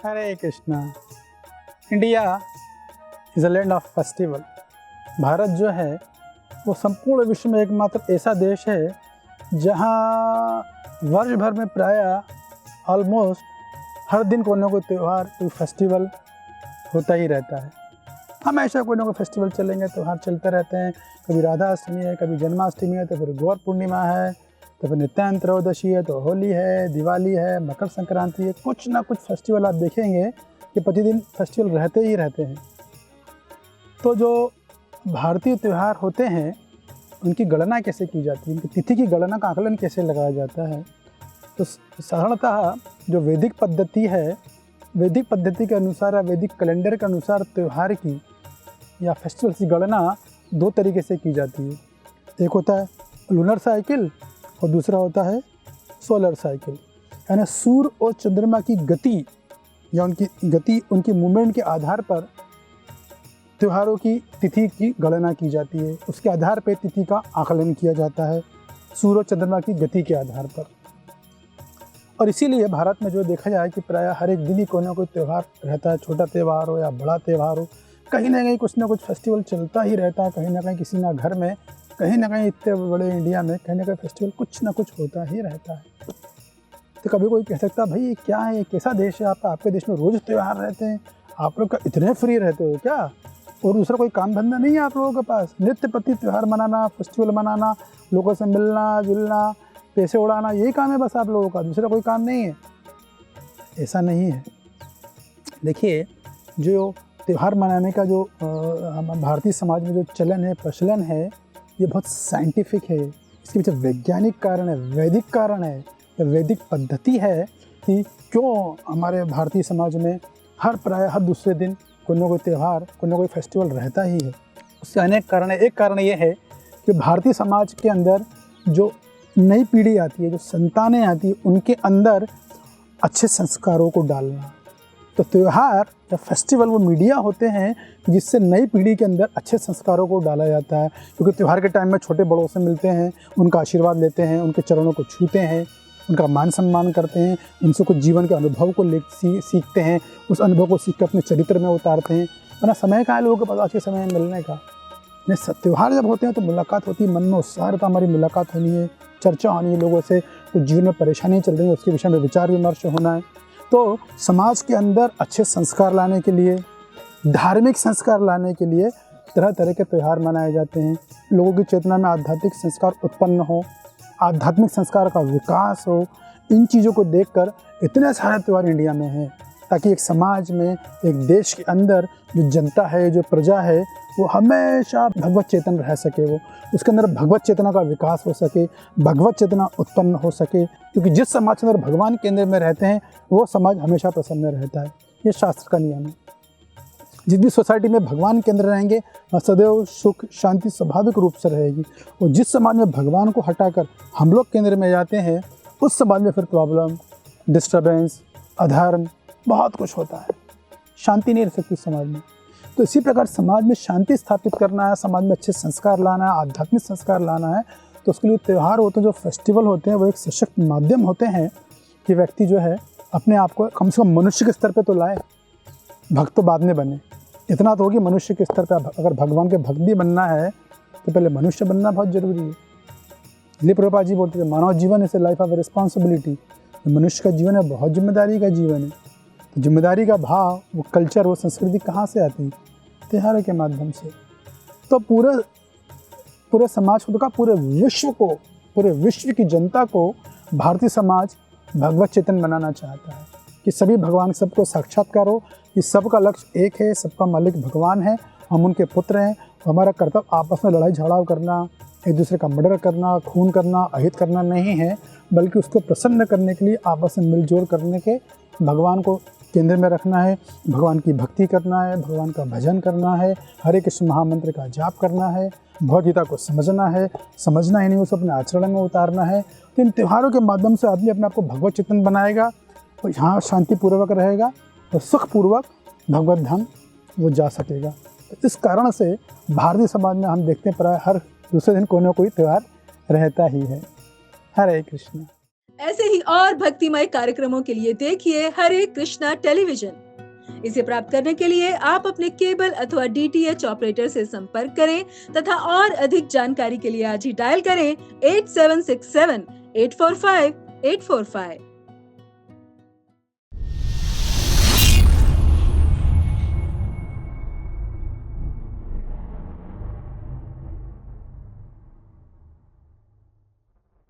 Hare Krishna. India is a land of festival. Bharat जो है वो संपूर्ण विश्व में एकमात्र ऐसा देश है जहाँ वर्ष भर में प्रायः ऑलमोस्ट हर दिन कोई ना कोई त्यौहार, कोई फेस्टिवल होता ही रहता है। हमेशा कोई ना कोई फेस्टिवल चलेंगे, त्यौहार चलते रहते हैं। कभी राधा अष्टमी है, कभी जन्माष्टमी है, तो फिर गौर पूर्णिमा है, तो फिर नित्यानंद त्रयोदशी है, तो होली है, दिवाली है, मकर संक्रांति है। कुछ ना कुछ फेस्टिवल आप देखेंगे कि प्रतिदिन फेस्टिवल रहते ही रहते हैं। तो जो भारतीय त्यौहार होते हैं उनकी गणना कैसे की जाती है, उनकी तिथि की गणना का आकलन कैसे लगाया जाता है, तो साधारणतः जो वैदिक पद्धति है, वैदिक पद्धति के अनुसार या वैदिक कैलेंडर के अनुसार त्यौहार की या फेस्टिवल की गणना दो तरीके से की जाती है। एक होता है लूनर साइकिल और दूसरा होता है सोलर साइकिल। यानी सूर्य और चंद्रमा की गति या उनकी मूवमेंट के आधार पर त्योहारों की तिथि की गणना की जाती है। उसके आधार पर तिथि का आकलन किया जाता है, सूर्य और चंद्रमा की गति के आधार पर। और इसीलिए भारत में जो देखा जाए कि प्रायः हर एक दिन ही कोई ना कोई त्यौहार रहता है, छोटा त्यौहार हो या बड़ा त्यौहार हो, कहीं ना कुछ फेस्टिवल चलता ही रहता है। कहीं ना कहीं किसी ना घर में, कहीं ना कहीं इतने बड़े इंडिया में कहीं ना कहीं फेस्टिवल कुछ ना कुछ होता ही रहता है। तो कभी कोई कह सकता भाई ये क्या है, ये कैसा देश है आपके देश में रोज़ त्यौहार रहते हैं, आप लोग का इतने फ्री रहते हो क्या, और दूसरा कोई काम धंधा नहीं है आप लोगों के पास? नित्य प्रति त्यौहार मनाना, फेस्टिवल मनाना, लोगों से मिलना जुलना, पैसे उड़ाना, यही काम है बस आप लोगों का, दूसरा कोई काम नहीं है? ऐसा नहीं है। देखिए, जो त्यौहार मनाने का जो भारतीय समाज में जो चलन है, प्रचलन है, ये बहुत साइंटिफिक है। इसके पीछे वैज्ञानिक कारण है, वैदिक कारण है, वैदिक पद्धति है कि क्यों हमारे भारतीय समाज में प्रायः हर दूसरे दिन कोई ना कोई त्यौहार, कोई ना कोई फेस्टिवल रहता ही है। उसके अनेक कारण है। एक कारण ये है कि भारतीय समाज के अंदर जो नई पीढ़ी आती है, जो संतानें आती है, उनके अंदर अच्छे संस्कारों को डालना। तो त्यौहार या फेस्टिवल वो मीडिया होते हैं जिससे नई पीढ़ी के अंदर अच्छे संस्कारों को डाला जाता है। क्योंकि त्यौहार के टाइम में छोटे बड़ों से मिलते हैं, उनका आशीर्वाद लेते हैं, उनके चरणों को छूते हैं, उनका मान सम्मान करते हैं, उनसे कुछ जीवन के अनुभव को सीखते हैं, उस अनुभव को सीख कर अपने चरित्र में उतारते हैं। वरना समय का है लोगों के पास आज के समय में मिलने का। त्यौहार जब होते हैं तो मुलाकात होती है, मन में उत्साह रहता, हमारी मुलाकात होनी है, चर्चा होनी है, लोगों से कुछ जीवन में परेशानी चल रही है उसके विषय में विचार विमर्श होना है। तो समाज के अंदर अच्छे संस्कार लाने के लिए, धार्मिक संस्कार लाने के लिए तरह तरह के त्यौहार मनाए जाते हैं। लोगों की चेतना में आध्यात्मिक संस्कार उत्पन्न हो, आध्यात्मिक संस्कार का विकास हो। इन चीज़ों को देखकर इतने सारे त्यौहार इंडिया में हैं, ताकि एक समाज में, एक देश के अंदर जो जनता है, जो प्रजा है, वो हमेशा भगवत चेतन रह सके, वो उसके अंदर भगवत चेतना का विकास हो सके, भगवत चेतना उत्पन्न हो सके। क्योंकि जिस समाज के अंदर भगवान केंद्र में रहते हैं वो समाज हमेशा प्रसन्न रहता है। ये शास्त्र का नियम है। जिस भी सोसाइटी में भगवान केंद्र रहेंगे सदैव सुख शांति स्वाभाविक रूप से रहेगी। और जिस समाज में भगवान को हटाकर हम लोग केंद्र में जाते हैं उस समाज में फिर प्रॉब्लम, डिस्टर्बेंस, अधर्म, बहुत कुछ होता है, शांति नहीं रह सकती समाज में। तो इसी प्रकार समाज में शांति स्थापित करना है, समाज में अच्छे संस्कार लाना है, आध्यात्मिक संस्कार लाना है, तो उसके लिए त्यौहार होते हैं, जो फेस्टिवल होते हैं, वो एक सशक्त माध्यम होते हैं कि व्यक्ति जो है अपने आप को कम से कम मनुष्य के स्तर पे तो लाए। भक्त तो बाद में बने, इतना तो होगी मनुष्य के स्तर पर अगर भगवान के भक्त भी बनना है तो पहले मनुष्य बनना बहुत ज़रूरी है। इसलिए प्रभुपाद जी बोलते थे मानव जीवन is a life of responsibility. मनुष्य का जीवन है बहुत जिम्मेदारी का जीवन है। तो जिम्मेदारी का भाव, वो कल्चर, वो संस्कृति कहाँ से आती है? त्योहारों के माध्यम से। तो पूरे समाज को, तो पूरे विश्व को, पूरे विश्व की जनता को भारतीय समाज भगवत चेतन बनाना चाहता है कि सभी भगवान, सबको साक्षात्कार हो, कि सबका लक्ष्य एक है, सबका मालिक भगवान है, हम उनके पुत्र हैं। हमारा कर्तव्य आपस में लड़ाई झगड़ा करना, एक दूसरे का मर्डर करना, खून करना, अहित करना नहीं है, बल्कि उसको प्रसन्न करने के लिए आपस में मिलजोल करने के, भगवान को केंद्र में रखना है, भगवान की भक्ति करना है, भगवान का भजन करना है, हरे कृष्ण महामंत्र का जाप करना है, भगवद गीता को समझना है, समझना ही नहीं उसे अपने आचरण में उतारना है। तो इन त्योहारों के माध्यम से आदमी अपने आप को भगवत चेतन बनाएगा और यहाँ शांतिपूर्वक रहेगा और सुखपूर्वक भगवत धाम वो जा सकेगा। तो इस कारण से भारतीय समाज में हम देखते हैं प्राय हर दूसरे दिन कोई ना कोई त्यौहार रहता ही है। हरे कृष्णा। ऐसे ही और भक्तिमय कार्यक्रमों के लिए देखिए हरे कृष्णा टेलीविजन। इसे प्राप्त करने के लिए आप अपने केबल अथवा DTH ऑपरेटर से संपर्क करें तथा और अधिक जानकारी के लिए आज ही डायल करें 8767 845 845।